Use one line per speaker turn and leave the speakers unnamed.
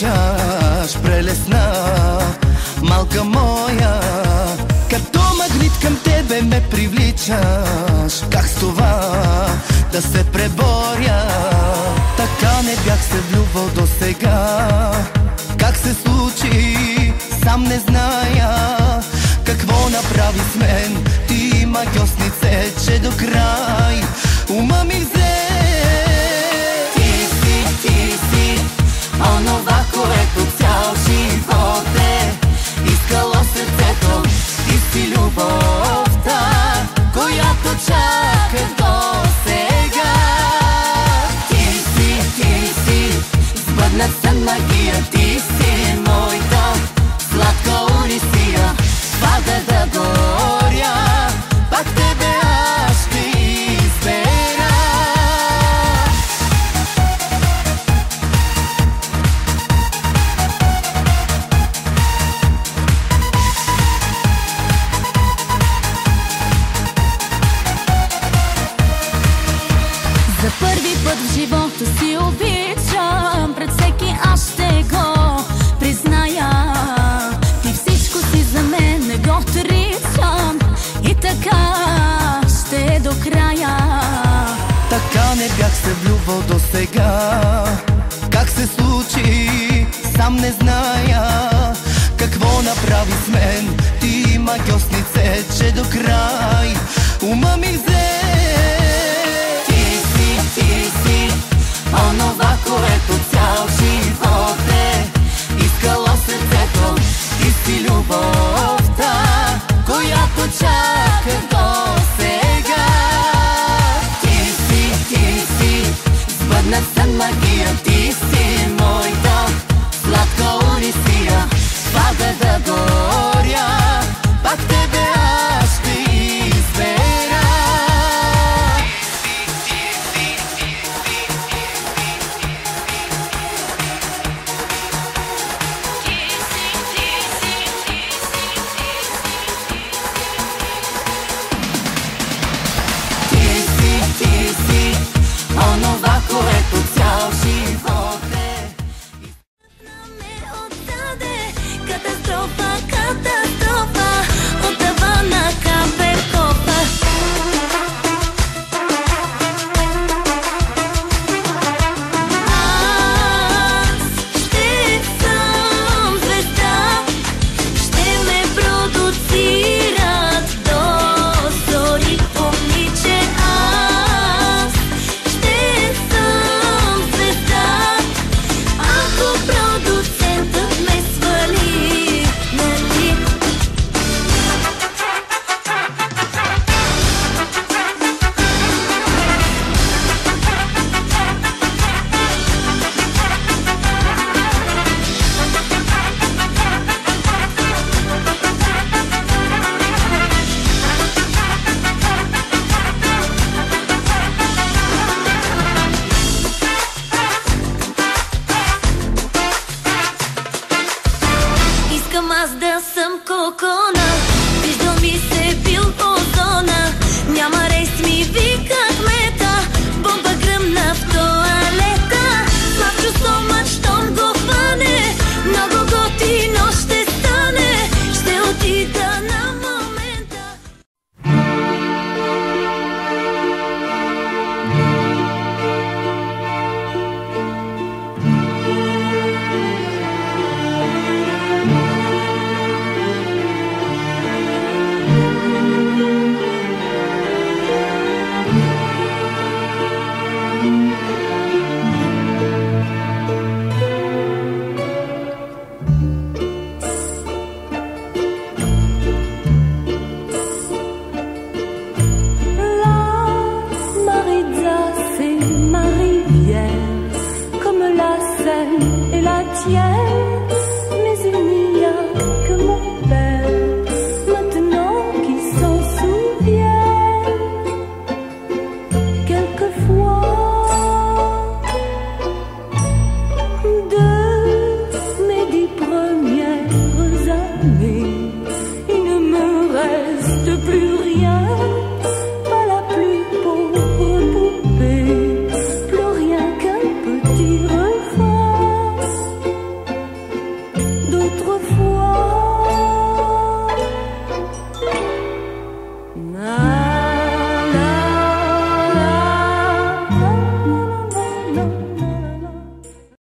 обичаш, прелесна малка моя, като магнит към тебе ме привличаш. Как с това да се преборя? Така не бях се влюбвал до сега. Как се случи, сам не зная. Какво направи с мен ти, магиоснице, че до край ума ми взе? Ти си онова, което цял живот е искало сърцето. Ти си любовта, която чака до сега. Ти си сбъднат сън магия. Ти си моята сладка Одисия. Пада да горя, пак тебе аз ще избера.
За първи път в живота си обичам, пред всеки аз ще го призная. Ти всичко си за мен, не го отричам, и така ще е до края.
Така не бях се влюбвал до сега. Как се случи, сам не зная. Какво направи с мен ти, магиоснице, че до край ума ми взе? Ти си онова, което цял живот е искало сърцето. Ти си любовта, която чака до сега. Ти си сбъднат сън магия. Ти си моята сладка Одисия. Пада да горя, пак тебе аз ще избера. Ти си онова, което цял живот е.
Катастрофа, катастрофа, от тавана капе кофа. Аз ще съм звезда, ще ме продуцират до зори. Помни, че аз ще съм звезда, ако продуцентът ме свали, нали? Искам аз да съм кокона, виждал ми се бил озона. Няма рейс, ми вика кмета, бомба гръмна в тоалета. Славчо стомът, щом го хване, много готино ще стане. Ще отида на момента.
Mais il n'y a que mon père maintenant qui s'en souvient. Quelquefois de mes 10 premières années,